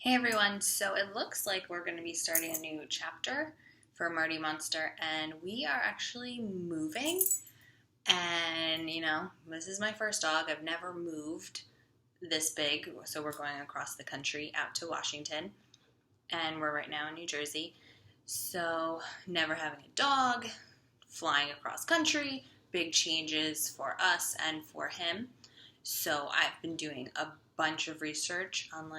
Hey everyone, so it looks like we're going to be starting a new chapter for Marty Monster, and we are actually moving. And this is my first dog. I've never moved this big, so we're going across the country out to Washington, and we're right now in New Jersey. So never having a dog, flying across country, big changes for us and for him. So I've been doing a bunch of research on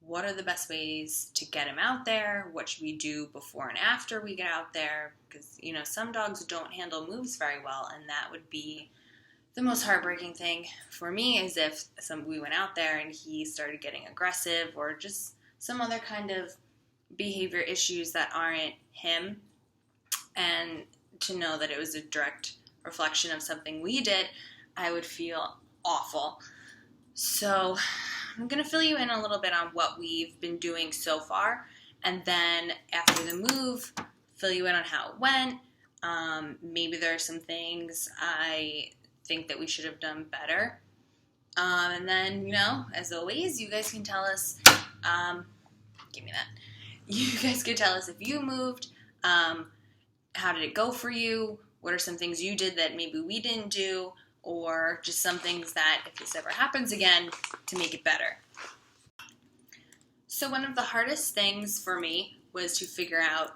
what are the best ways to get him out there? What should we do before and after we get out there? Because, some dogs don't handle moves very well, and that would be the most heartbreaking thing for me is if we went out there and he started getting aggressive or just some other kind of behavior issues that aren't him. And to know that it was a direct reflection of something we did, I would feel awful. So I'm going to fill you in a little bit on what we've been doing so far, and then after the move, fill you in on how it went. Maybe there are some things I think that we should have done better. And then, as always, you guys can tell us, give me that. You guys can tell us if you moved, how did it go for you? What are some things you did that maybe we didn't do? Or just some things that, if this ever happens again, to make it better. So one of the hardest things for me was to figure out,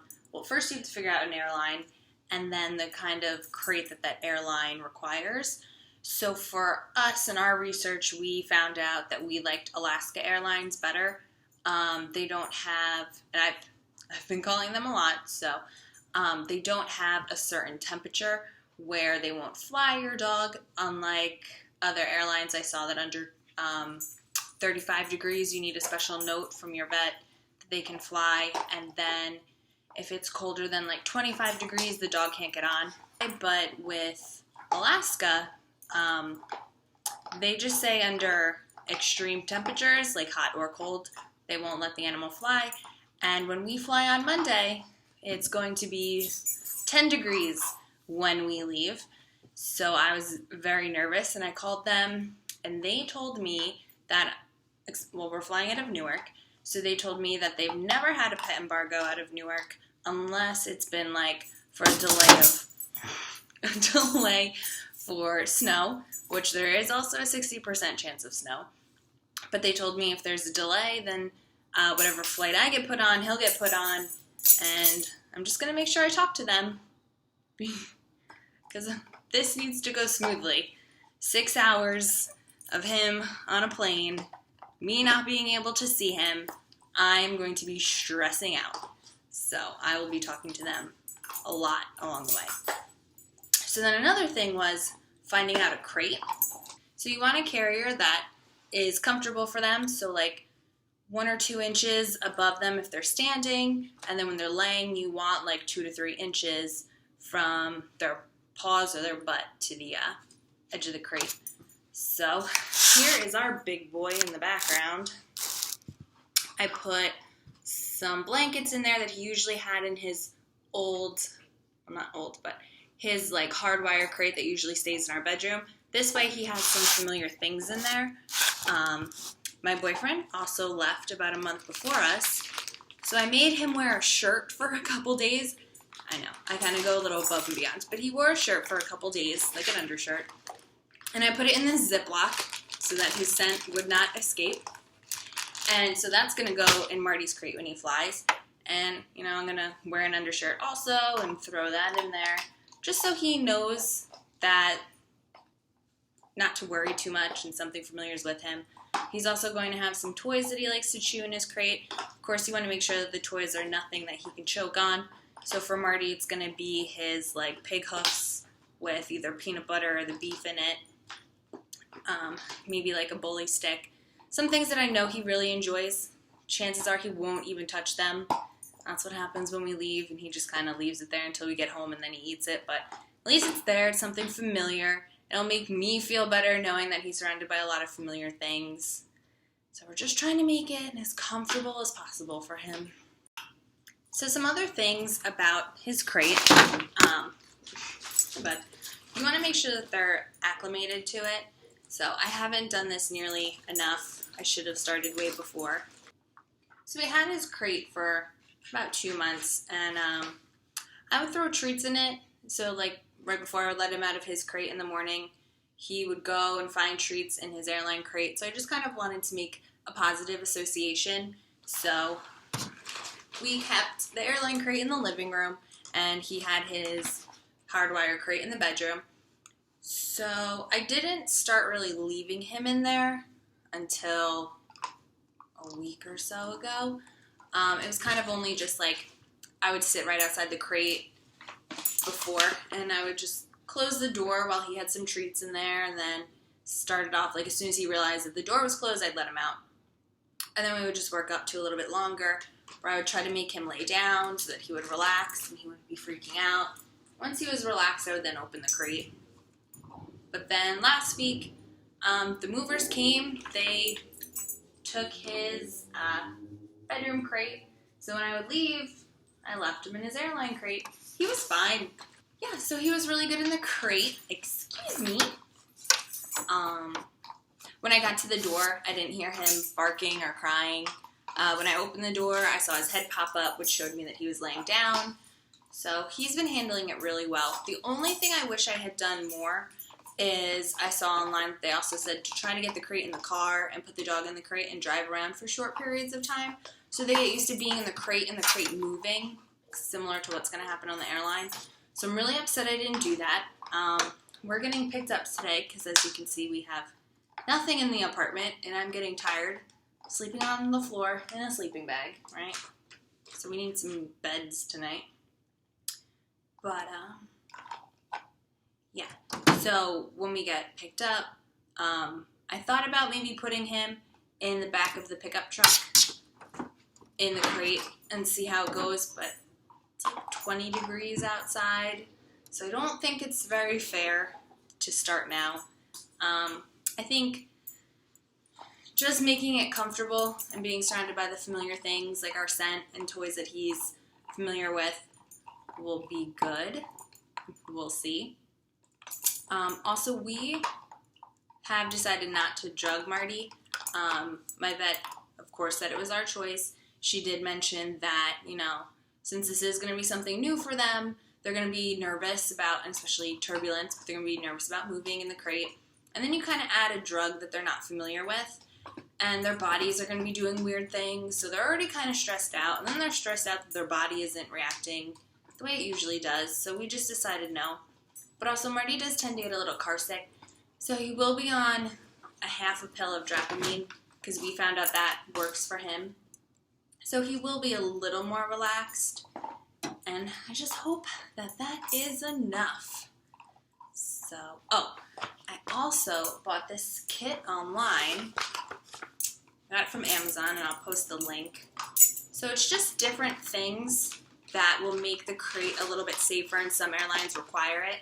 first you have to figure out an airline, and then the kind of crate that airline requires. So for us in our research, we found out that we liked Alaska Airlines better. They don't have, and I've been calling them a lot, so they don't have a certain temperature where they won't fly your dog. Unlike other airlines, I saw that under 35 degrees, you need a special note from your vet that they can fly. And then if it's colder than 25 degrees, the dog can't get on. But with Alaska, they just say under extreme temperatures, like hot or cold, they won't let the animal fly. And when we fly on Monday, it's going to be 10 degrees when we leave. So I was very nervous, and I called them, and they told me that, we're flying out of Newark, so they told me that they've never had a pet embargo out of Newark unless it's been for a delay for snow, which there is also a 60% chance of snow. But they told me if there's a delay, then whatever flight I get put on, he'll get put on, and I'm just going to make sure I talk to them. Because this needs to go smoothly. 6 hours of him on a plane, me not being able to see him, I'm going to be stressing out. So I will be talking to them a lot along the way. So then another thing was finding out a crate. So you want a carrier that is comfortable for them, so 1 or 2 inches above them if they're standing, and then when they're laying, you want 2 to 3 inches from their paws or their butt to the edge of the crate. So here is our big boy in the background. I put some blankets in there that he usually had in his his hardwire crate that usually stays in our bedroom. This way he has some familiar things in there. My boyfriend also left about a month before us, so I made him wear a shirt for a couple days. I know, I kind of go a little above and beyond, but he wore a shirt for a couple days, like an undershirt, and I put it in this Ziploc so that his scent would not escape, and so that's going to go in Marty's crate when he flies, and, I'm going to wear an undershirt also and throw that in there, just so he knows that not to worry too much and something familiar is with him. He's also going to have some toys that he likes to chew in his crate. Of course, you want to make sure that the toys are nothing that he can choke on. So for Marty, it's going to be his pig hoofs with either peanut butter or the beef in it. Maybe a bully stick. Some things that I know he really enjoys. Chances are he won't even touch them. That's what happens when we leave, and he just kind of leaves it there until we get home, and then he eats it. But at least it's there. It's something familiar. It'll make me feel better knowing that he's surrounded by a lot of familiar things. So we're just trying to make it as comfortable as possible for him. So some other things about his crate, but you want to make sure that they're acclimated to it. So I haven't done this nearly enough. I should have started way before. So we had his crate for about 2 months, and I would throw treats in it. So like right before I would let him out of his crate in the morning, he would go and find treats in his airline crate. So I just kind of wanted to make a positive association. So we kept the airline crate in the living room, and he had his hardwire crate in the bedroom. So I didn't start really leaving him in there until a week or so ago. It was kind of only just like I would sit right outside the crate before, and I would just close the door while he had some treats in there, and then started off, like as soon as he realized that the door was closed, I'd let him out. And then we would just work up to a little bit longer, where I would try to make him lay down so that he would relax and he wouldn't be freaking out. Once he was relaxed, I would then open the crate. But then last week, the movers came. They took his bedroom crate. So when I would leave, I left him in his airline crate. He was fine. Yeah, so he was really good in the crate. Excuse me. When I got to the door, I didn't hear him barking or crying. When I opened the door, I saw his head pop up, which showed me that he was laying down. So he's been handling it really well. The only thing I wish I had done more is I saw online that they also said to try to get the crate in the car and put the dog in the crate and drive around for short periods of time. So they get used to being in the crate and the crate moving, similar to what's going to happen on the airline. So I'm really upset I didn't do that. We're getting picked up today because, as you can see, we have nothing in the apartment, and I'm getting tired sleeping on the floor in a sleeping bag, right? So we need some beds tonight. But, yeah. So when we get picked up, I thought about maybe putting him in the back of the pickup truck in the crate and see how it goes, but it's like 20 degrees outside, so I don't think it's very fair to start now. I think just making it comfortable and being surrounded by the familiar things like our scent and toys that he's familiar with will be good. We'll see. Also, we have decided not to drug Marty. My vet, of course, said it was our choice. She did mention that, since this is going to be something new for them, they're going to be nervous about, and especially turbulence, but they're going to be nervous about moving in the crate. And then you kind of add a drug that they're not familiar with, and their bodies are going to be doing weird things, so they're already kind of stressed out, and then they're stressed out that their body isn't reacting the way it usually does, so we just decided no. But also, Marty does tend to get a little car sick, so he will be on a half a pill of Dramamine, because we found out that works for him. So he will be a little more relaxed, and I just hope that that is enough. So, I also bought this kit online. I got it from Amazon, and I'll post the link. So it's just different things that will make the crate a little bit safer, and some airlines require it.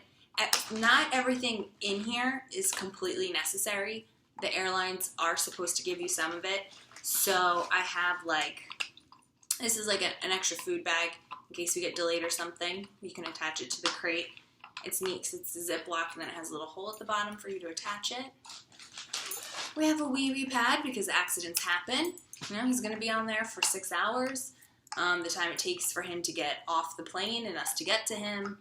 Not everything in here is completely necessary. The airlines are supposed to give you some of it. So I have this is like an extra food bag in case we get delayed or something. You can attach it to the crate. It's neat because it's a Ziploc, and then it has a little hole at the bottom for you to attach it. We have a wee-wee pad because accidents happen. He's going to be on there for 6 hours. The time it takes for him to get off the plane and us to get to him.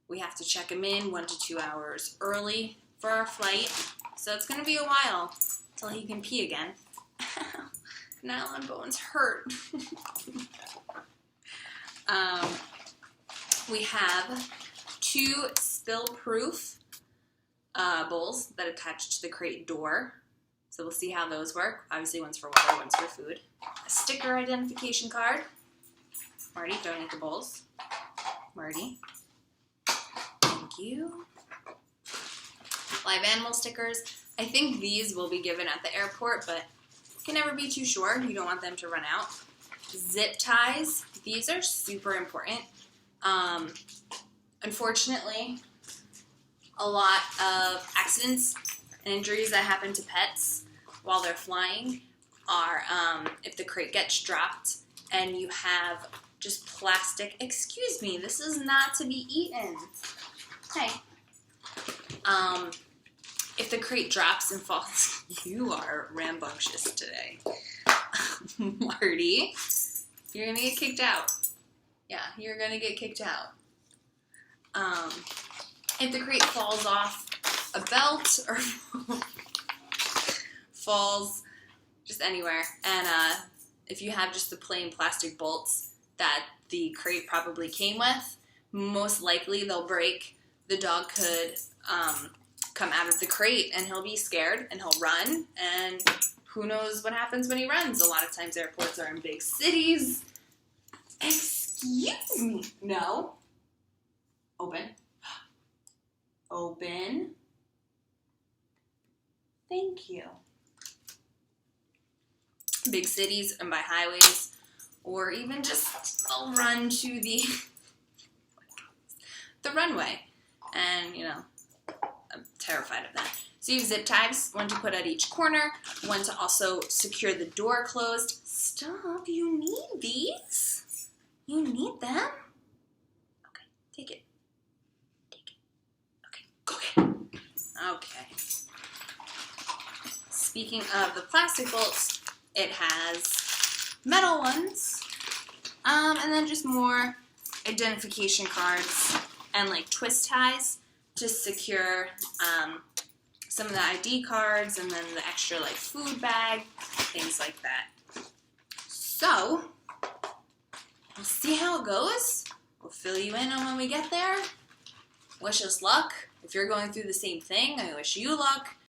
We have to check him in 1 to 2 hours early for our flight. So it's going to be a while until he can pee again. Nylon bones hurt. We have 2 spill-proof bowls that attach to the crate door. So we'll see how those work. Obviously, one's for water, one's for food. A sticker identification card. Marty, donate the bowls. Marty. Thank you. Live animal stickers. I think these will be given at the airport, but you can never be too sure. You don't want them to run out. Zip ties. These are super important. Unfortunately, a lot of accidents and injuries that happen to pets while they're flying are if the crate gets dropped and you have just plastic. Excuse me, this is not to be eaten. Hey. If the crate drops and falls, you are rambunctious today. Marty, you're gonna get kicked out. Yeah, you're gonna get kicked out. If the crate falls off a belt or falls just anywhere, and if you have just the plain plastic bolts that the crate probably came with, most likely they'll break. The dog could come out of the crate and he'll be scared and he'll run, and who knows what happens when he runs. A lot of times airports are in big cities. Excuse me. No. Open. Open. Thank you. Big cities and by highways, or even just I'll run to the runway. And, you know, I'm terrified of that. So you have zip ties, one to put at each corner, one to also secure the door closed. Stop, you need these? You need them? Okay, take it. Take it. Okay, go get it. Okay. Speaking of the plastic bolts, it has metal ones, and then just more identification cards and like twist ties to secure some of the ID cards, and then the extra like food bag, things like that. So, we'll see how it goes. We'll fill you in on when we get there. Wish us luck. If you're going through the same thing, I wish you luck.